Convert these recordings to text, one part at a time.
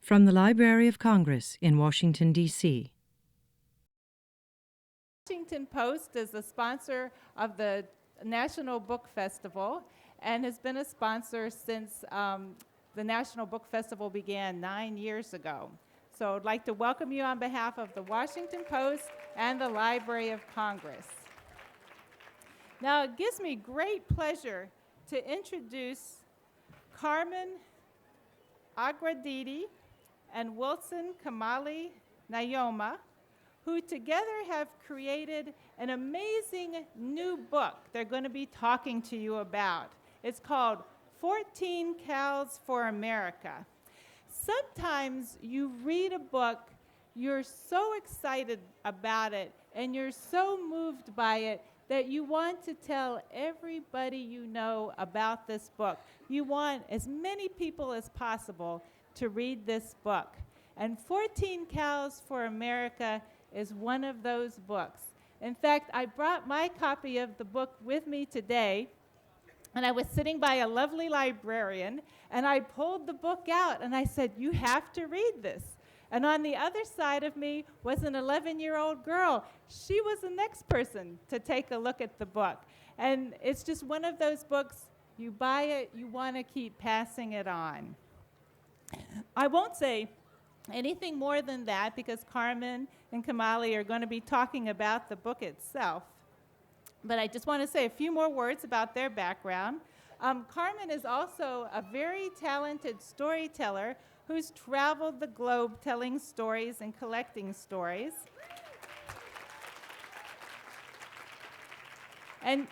From the Library of Congress in Washington, D.C. Washington Post is the sponsor of the National Book Festival and has been a sponsor since the National Book Festival began 9 years ago. So I'd like to welcome you on behalf of the Washington Post and the Library of Congress. Now, it gives me great pleasure to introduce Carmen Agra Deedy and Wilson Kimeli Naiyomah, who together have created an amazing new book they're going to be talking to you about. It's called 14 Cows for America. Sometimes you read a book, you're so excited about it, and you're so moved by it that you want to tell everybody you know about this book. You want as many people as possible to read this book. And 14 Cows for America is one of those books. In fact, I brought my copy of the book with me today, and I was sitting by a lovely librarian, and I pulled the book out, and I said, "You have to read this." And on the other side of me was an 11-year-old girl. She was the next person to take a look at the book. And it's just one of those books, you buy it, you want to keep passing it on. I won't say anything more than that because Carmen and Kimeli are going to be talking about the book itself. But I just want to say a few more words about their background. Carmen is also a very talented storyteller who's traveled the globe telling stories and collecting stories. And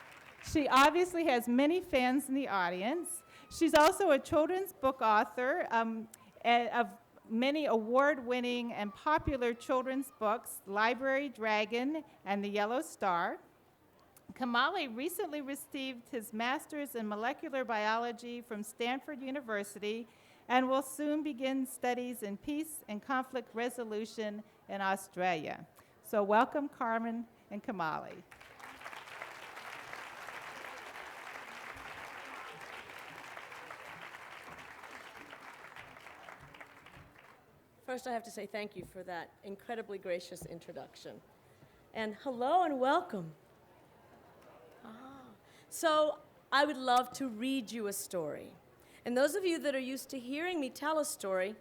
she obviously has many fans in the audience. She's also a children's book author of many award-winning and popular children's books, Library Dragon and The Yellow Star. Kimeli recently received his master's in molecular biology from Stanford University and will soon begin studies in peace and conflict resolution in Australia. So welcome, Carmen and Kimeli. First, I have to say thank you for that incredibly gracious introduction. And hello and welcome. So I would love to read you a story. And those of you that are used to hearing me tell a story,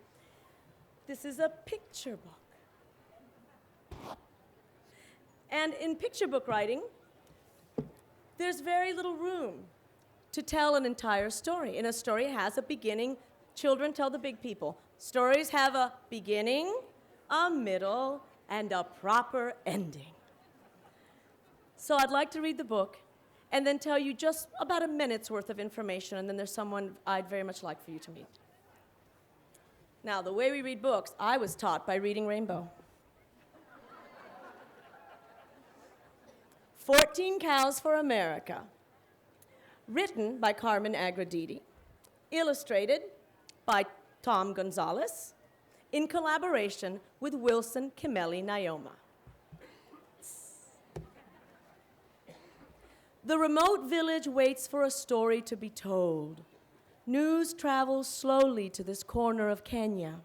this is a picture book. And in picture book writing, there's very little room to tell an entire story. And a story has a beginning. Children tell the big people. Stories have a beginning, a middle, and a proper ending. So I'd like to read the book and then tell you just about a minute's worth of information, and then there's someone I'd very much like for you to meet. Now, the way we read books, I was taught by reading Rainbow. 14 Cows for America, written by Carmen Agra Deedy, illustrated by Tom Gonzalez, in collaboration with Wilson Kimeli Naiyomah. The remote village waits for a story to be told. News travels slowly to this corner of Kenya.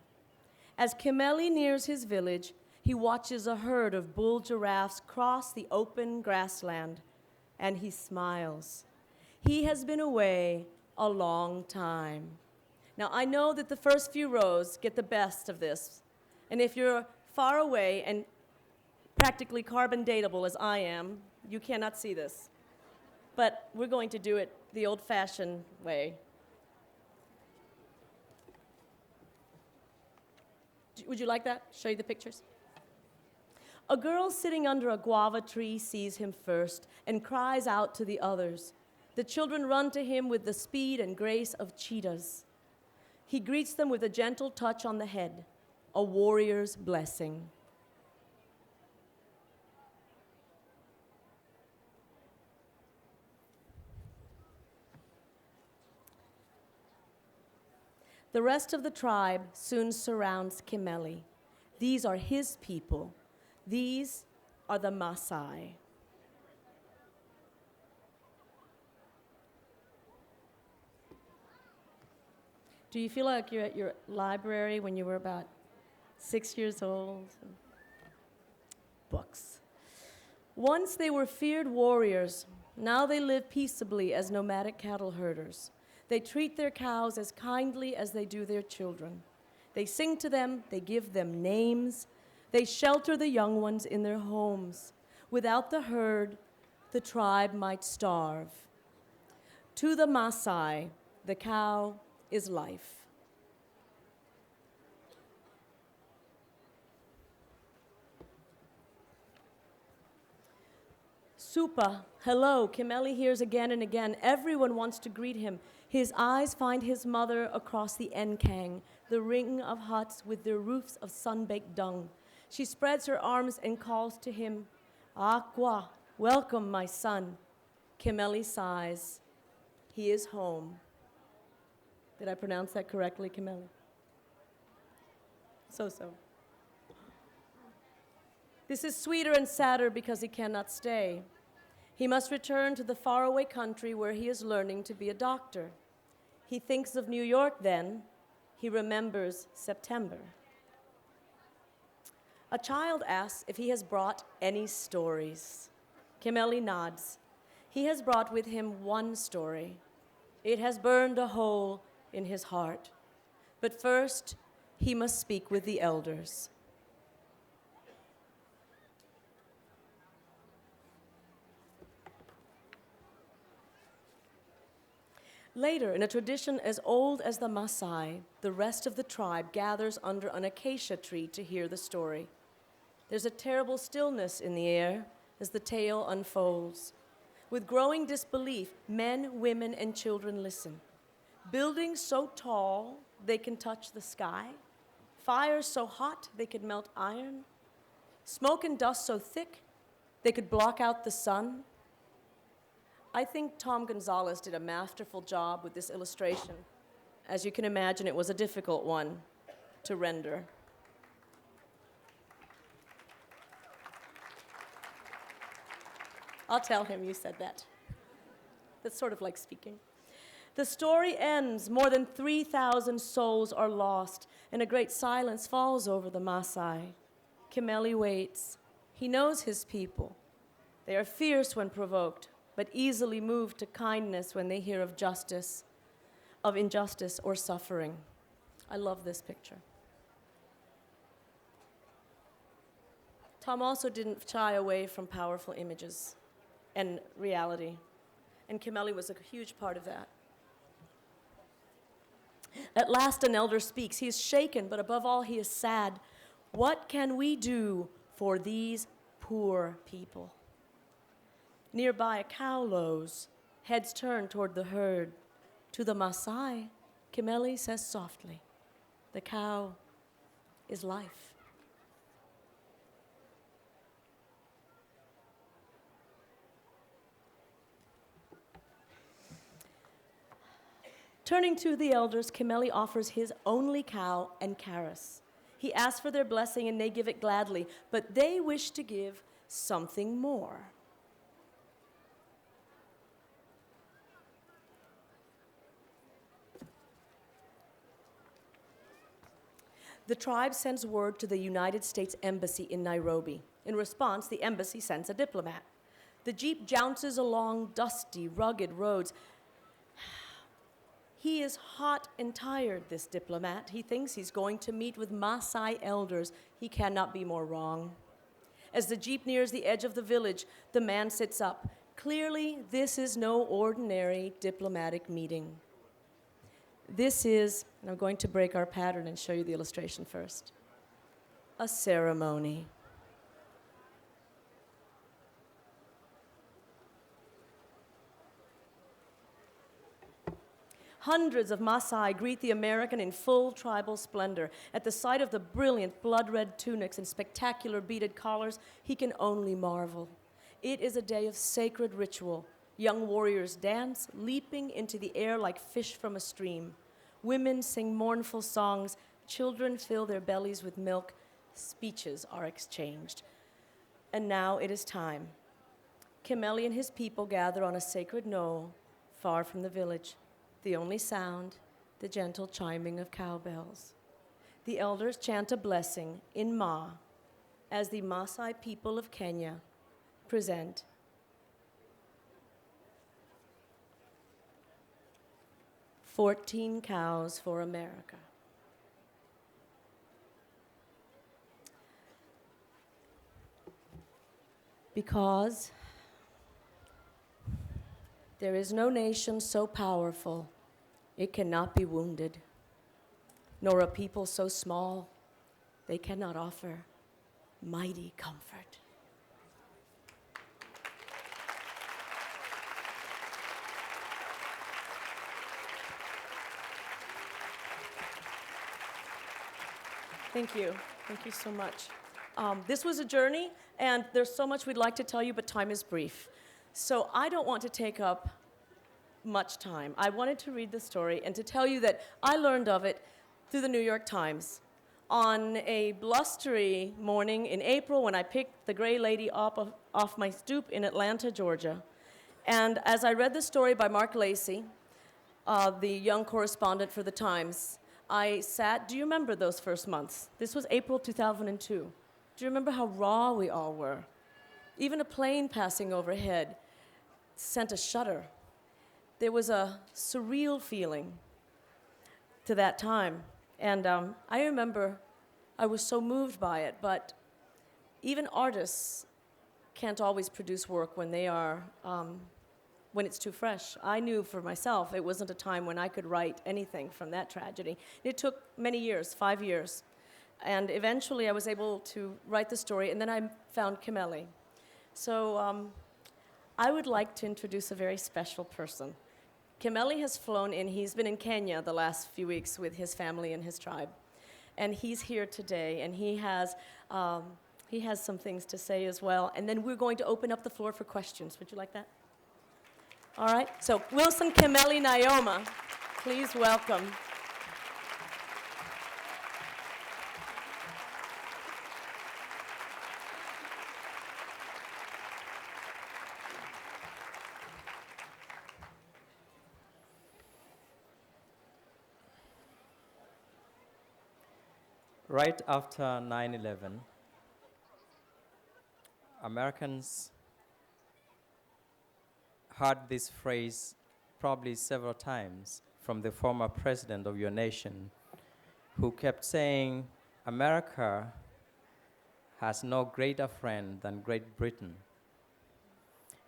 As Kimeli nears his village, he watches a herd of bull giraffes cross the open grassland, and he smiles. He has been away a long time. Now, I know that the first few rows get the best of this, and if you're far away and practically carbon datable as I am, you cannot see this. But we're going to do it the old-fashioned way. Would you like that? Show you the pictures? A girl sitting under a guava tree sees him first and cries out to the others. The children run to him with the speed and grace of cheetahs. He greets them with a gentle touch on the head, a warrior's blessing. The rest of the tribe soon surrounds Kimeli. These are his people. These are the Maasai. Do you feel like you're at your library when you were about 6 years old? Books. Once they were feared warriors, now they live peaceably as nomadic cattle herders. They treat their cows as kindly as they do their children. They sing to them, they give them names, they shelter the young ones in their homes. Without the herd, the tribe might starve. To the Maasai, the cow is life. Supa, hello, Kimeli hears again and again. Everyone wants to greet him. His eyes find his mother across the Nkang, the ring of huts with their roofs of sun-baked dung. She spreads her arms and calls to him, Aqua, welcome, my son. Kimeli sighs. He is home. Did I pronounce that correctly, Kimeli? So. This is sweeter and sadder because he cannot stay. He must return to the faraway country where he is learning to be a doctor. He thinks of New York then. He remembers September. A child asks if he has brought any stories. Kimeli nods. He has brought with him one story. It has burned a hole in his heart. But first, he must speak with the elders. Later, in a tradition as old as the Maasai, the rest of the tribe gathers under an acacia tree to hear the story. There's a terrible stillness in the air as the tale unfolds. With growing disbelief, men, women, and children listen. Buildings so tall they can touch the sky, fires so hot they could melt iron, smoke and dust so thick they could block out the sun. I think Tom Gonzalez did a masterful job with this illustration. As you can imagine, it was a difficult one to render. I'll tell him you said that. That's sort of like speaking. The story ends. More than 3,000 souls are lost, and a great silence falls over the Maasai. Kimeli waits. He knows his people. They are fierce when provoked, but easily moved to kindness when they hear of justice, of injustice or suffering. I love this picture. Tom also didn't shy away from powerful images and reality, and Kimeli was a huge part of that. At last an elder speaks. He is shaken, but above all he is sad. What can we do for these poor people? Nearby, a cow lows, heads turned toward the herd. To the Maasai, Kimeli says softly, the cow is life. Turning to the elders, Kimeli offers his only cow and Karis. He asks for their blessing and they give it gladly, but they wish to give something more. The tribe sends word to the United States Embassy in Nairobi. In response, the embassy sends a diplomat. The jeep jounces along dusty, rugged roads. He is hot and tired, this diplomat. He thinks he's going to meet with Maasai elders. He cannot be more wrong. As the jeep nears the edge of the village, the man sits up. Clearly, this is no ordinary diplomatic meeting. This is, and I'm going to break our pattern and show you the illustration first, a ceremony. Hundreds of Maasai greet the American in full tribal splendor. At the sight of the brilliant blood-red tunics and spectacular beaded collars, he can only marvel. It is a day of sacred ritual. Young warriors dance, leaping into the air like fish from a stream. Women sing mournful songs. Children fill their bellies with milk. Speeches are exchanged. And now it is time. Kimeli and his people gather on a sacred knoll far from the village. The only sound the gentle chiming of cowbells. The elders chant a blessing in Ma as the Maasai people of Kenya present 14 cows for America. Because there is no nation so powerful it cannot be wounded, nor a people so small they cannot offer mighty comfort. Thank you. Thank you so much. This was a journey, and there's so much we'd like to tell you, but time is brief. So I don't want to take up much time. I wanted to read the story and to tell you that I learned of it through the New York Times on a blustery morning in April when I picked the gray lady off my stoop in Atlanta, Georgia. And as I read the story by Mark Lacey, the young correspondent for the Times, I sat, do you remember those first months? This was April 2002. Do you remember how raw we all were? Even a plane passing overhead sent a shudder. There was a surreal feeling to that time. And I remember I was so moved by it, but even artists can't always produce work when they are, when it's too fresh. I knew for myself it wasn't a time when I could write anything from that tragedy. It took many years, 5 years. And eventually I was able to write the story, and then I found Kimeli. So I would like to introduce a very special person. Kimeli has flown in. He's been in Kenya the last few weeks with his family and his tribe. And he's here today, and he has some things to say as well. And then we're going to open up the floor for questions. Would you like that? All right. So Wilson Kimeli Naiyomah, please welcome. Right after 9/11, Americans heard this phrase probably several times from the former president of your nation, who kept saying, America has no greater friend than Great Britain.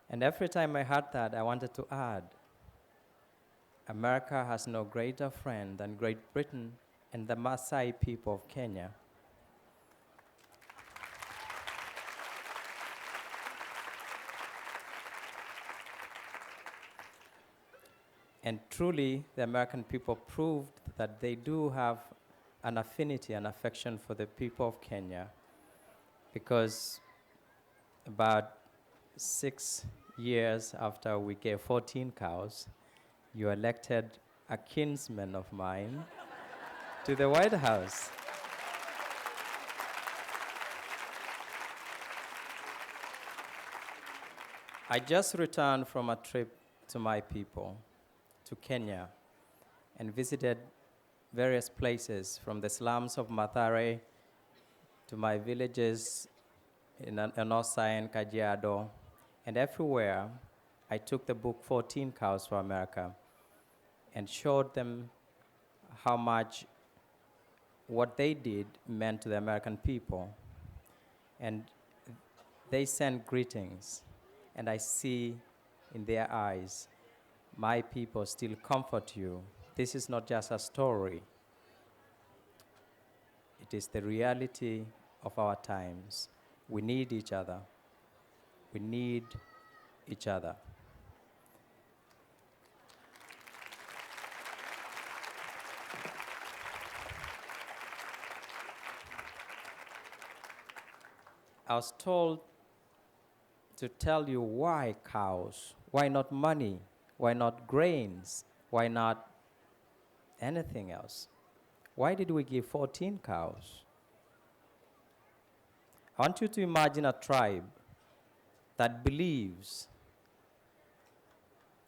And every time I heard that, I wanted to add, America has no greater friend than Great Britain and the Maasai people of Kenya. And truly, the American people proved that they do have an affinity and affection for the people of Kenya, because about 6 years after we gave 14 cows, you elected a kinsman of mine to the White House. I just returned from a trip to my people, to Kenya, and visited various places, from the slums of Mathare to my villages in Maasai and Kajiado, and everywhere I took the book 14 Cows for America and showed them how much what they did meant to the American people. And they sent greetings, and I see in their eyes, my people still comfort you. This is not just a story. It is the reality of our times. We need each other. We need each other. I was told to tell you why cows, why not money, why not grains, why not anything else? Why did we give 14 cows? I want you to imagine a tribe that believes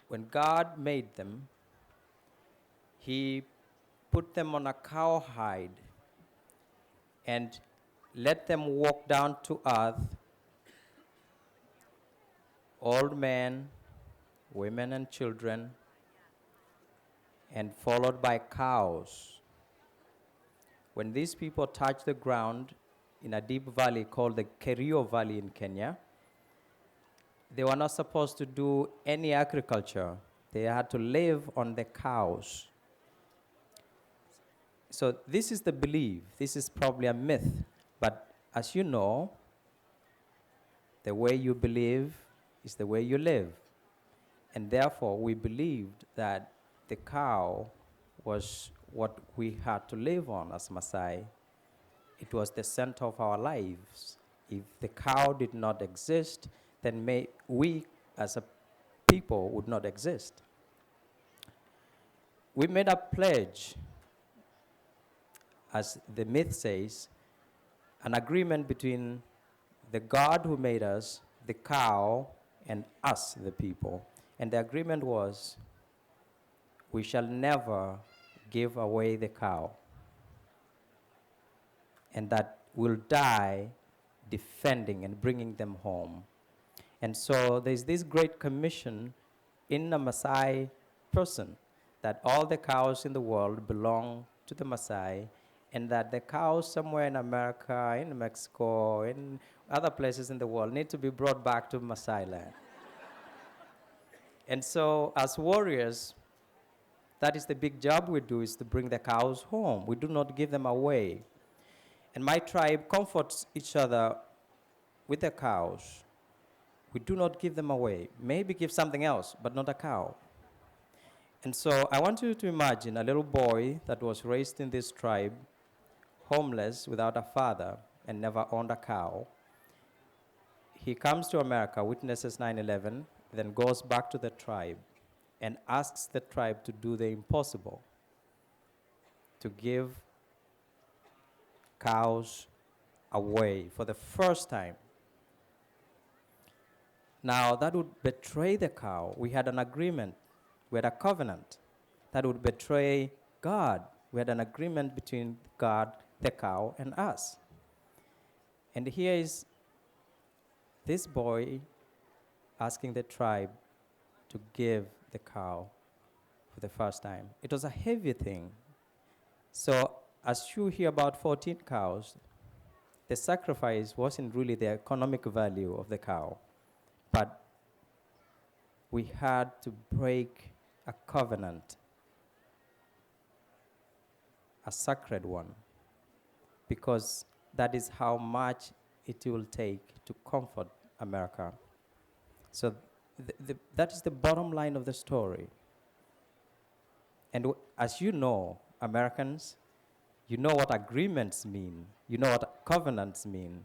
when God made them, He put them on a cowhide, and let them walk down to earth, old men, women, and children, and followed by cows. When these people touched the ground in a deep valley called the Kerio Valley in Kenya, they were not supposed to do any agriculture. They had to live on the cows. So this is the belief. This is probably a myth. But as you know, the way you believe is the way you live. And therefore, we believed that the cow was what we had to live on as Maasai. It was the center of our lives. If the cow did not exist, then we as a people would not exist. We made a pledge, as the myth says, an agreement between the God who made us, the cow, and us, the people. And the agreement was, we shall never give away the cow, and that we'll die defending and bringing them home. And so there's this great commission in a Maasai person, that all the cows in the world belong to the Maasai, and that the cows somewhere in America, in Mexico, in other places in the world need to be brought back to Maasai land. And so as warriors, that is the big job we do, is to bring the cows home. We do not give them away. And my tribe comforts each other with the cows. We do not give them away. Maybe give something else, but not a cow. And so I want you to imagine a little boy that was raised in this tribe, homeless, without a father, and never owned a cow. He comes to America, witnesses 9/11, then goes back to the tribe and asks the tribe to do the impossible, to give cows away for the first time. Now, that would betray the cow. We had an agreement. We had a covenant that would betray God. We had an agreement between God, the cow, and us. And here is this boy asking the tribe to give the cow for the first time. It was a heavy thing. So as you hear about 14 cows, the sacrifice wasn't really the economic value of the cow, but we had to break a covenant, a sacred one, because that is how much it will take to comfort America. So that is the bottom line of the story. And as you know, Americans, you know what agreements mean. You know what covenants mean.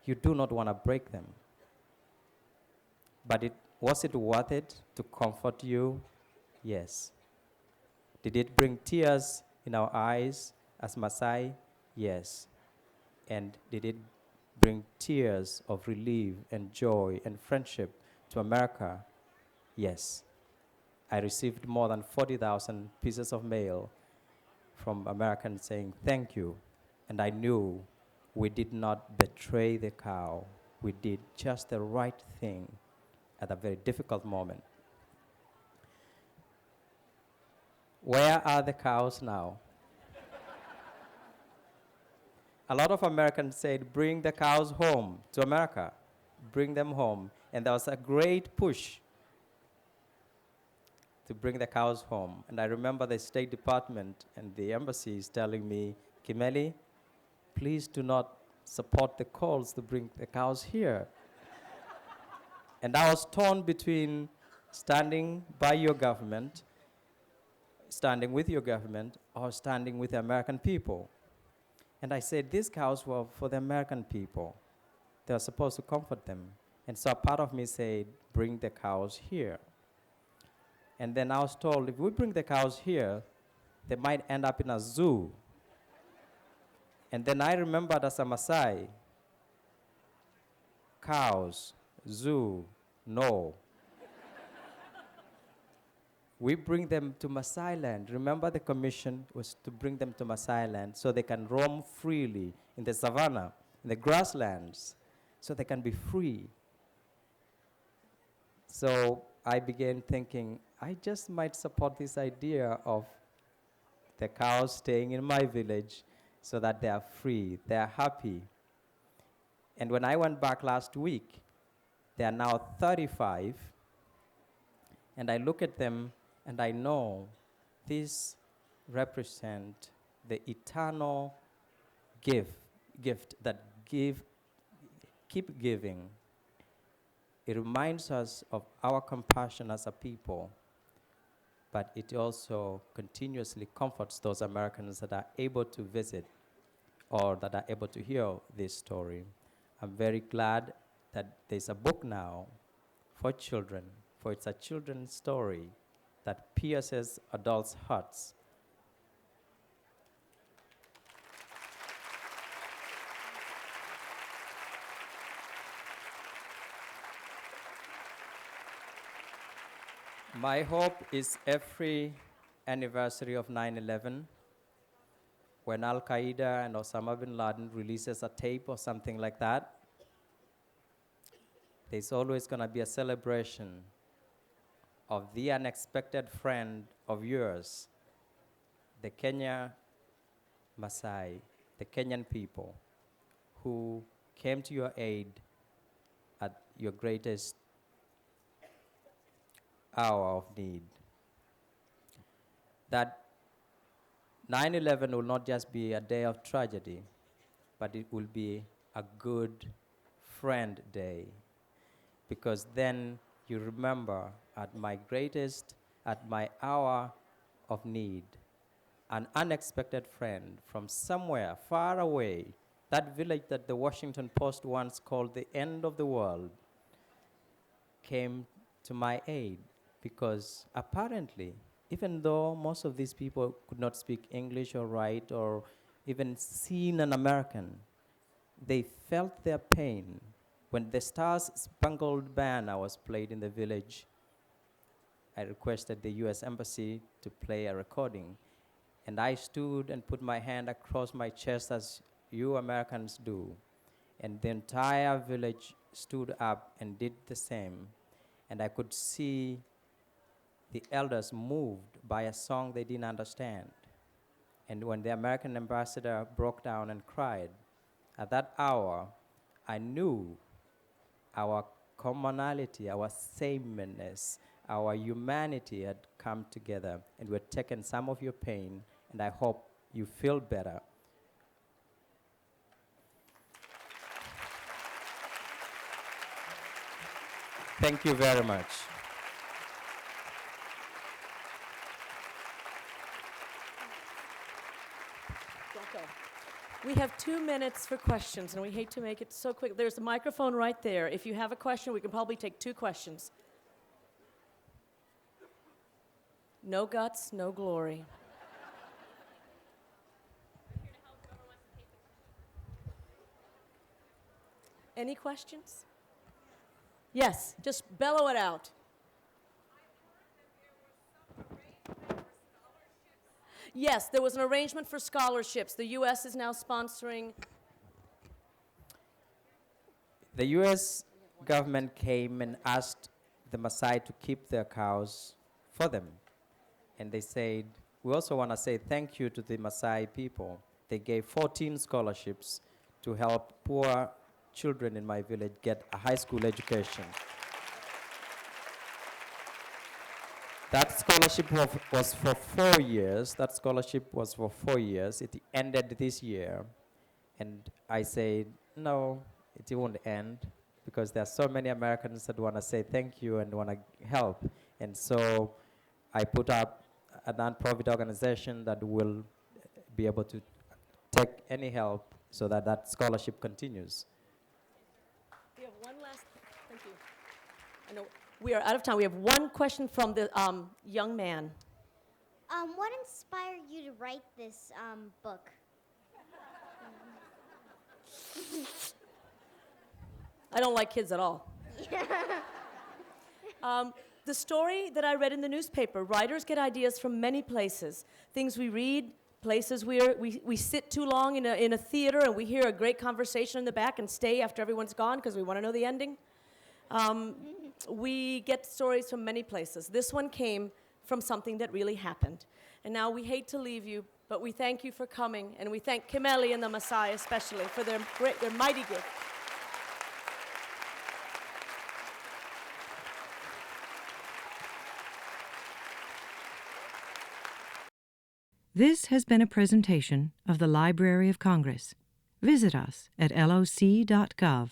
You do not want to break them. But was it worth it to comfort you? Yes. Did it bring tears in our eyes as Maasai? Yes. And did it bring tears of relief and joy and friendship to America? Yes. I received more than 40,000 pieces of mail from Americans saying thank you. And I knew we did not betray the cow. We did just the right thing at a very difficult moment. Where are the cows now? A lot of Americans said, bring the cows home to America. Bring them home. And there was a great push to bring the cows home. And I remember the State Department and the embassies telling me, Kimeli, please do not support the calls to bring the cows here. And I was torn between standing by your government, standing with your government, or standing with the American people. And I said, these cows were for the American people. They were supposed to comfort them. And so a part of me said, bring the cows here. And then I was told, if we bring the cows here, they might end up in a zoo. And then I remembered as a Maasai, cows, zoo, no. we bring them to Maasai land. Remember, the commission was to bring them to Maasai land so they can roam freely in the savannah, in the grasslands, so they can be free. So I began thinking, I just might support this idea of the cows staying in my village so that they are free, they are happy. And when I went back last week, they are now 35, and I look at them and I know these represent the eternal gift that keep giving. It reminds us of our compassion as a people, but it also continuously comforts those Americans that are able to visit or that are able to hear this story. I'm very glad that there's a book now for children, for it's a children's story that pierces adults' hearts. My hope is every anniversary of 9/11, when Al-Qaeda and Osama bin Laden releases a tape or something like that, there's always going to be a celebration of the unexpected friend of yours, the Kenya Maasai, the Kenyan people, who came to your aid at your greatest hour of need. That 9/11 will not just be a day of tragedy, but it will be a good friend day. Because then you remember at my greatest, at my hour of need, an unexpected friend from somewhere far away, that village that the Washington Post once called the end of the world, came to my aid. Because apparently, even though most of these people could not speak English or write or even seen an American, they felt their pain. When the Stars Spangled Banner was played in the village, I requested the US Embassy to play a recording. And I stood and put my hand across my chest as you Americans do. And the entire village stood up and did the same. And I could see the elders moved by a song they didn't understand. And when the American ambassador broke down and cried, at that hour, I knew our commonality, our sameness, our humanity had come together, and we had taken some of your pain, and I hope you feel better. Thank you very much. We have 2 minutes for questions, and we hate to make it so quick. There's a microphone right there. If you have a question, we can probably take 2 questions. No guts, no glory. Any questions? Yes, just bellow it out. Yes, there was an arrangement for scholarships. The U.S. is now sponsoring. The US government came and asked the Maasai to keep their cows for them. And they said, we also want to say thank you to the Maasai people. They gave 14 scholarships to help poor children in my village get a high school education. That scholarship was for 4 years. That scholarship was for 4 years. It ended this year. And I said, no, it won't end, because there are so many Americans that want to say thank you and want to help. And so I put up a non-profit organization that will be able to take any help so that that scholarship continues. We have one last, thank you. I know we are out of time. We have one question from the young man. What inspired you to write this book? I don't like kids at all. the story that I read in the newspaper. Writers get ideas from many places. Things we read, places we sit too long in a theater and we hear a great conversation in the back and stay after everyone's gone because we want to know the ending. We get stories from many places. This one came from something that really happened. And now we hate to leave you, but we thank you for coming, and we thank Kimeli and the Maasai especially for their mighty gift. This has been a presentation of the Library of Congress. Visit us at loc.gov.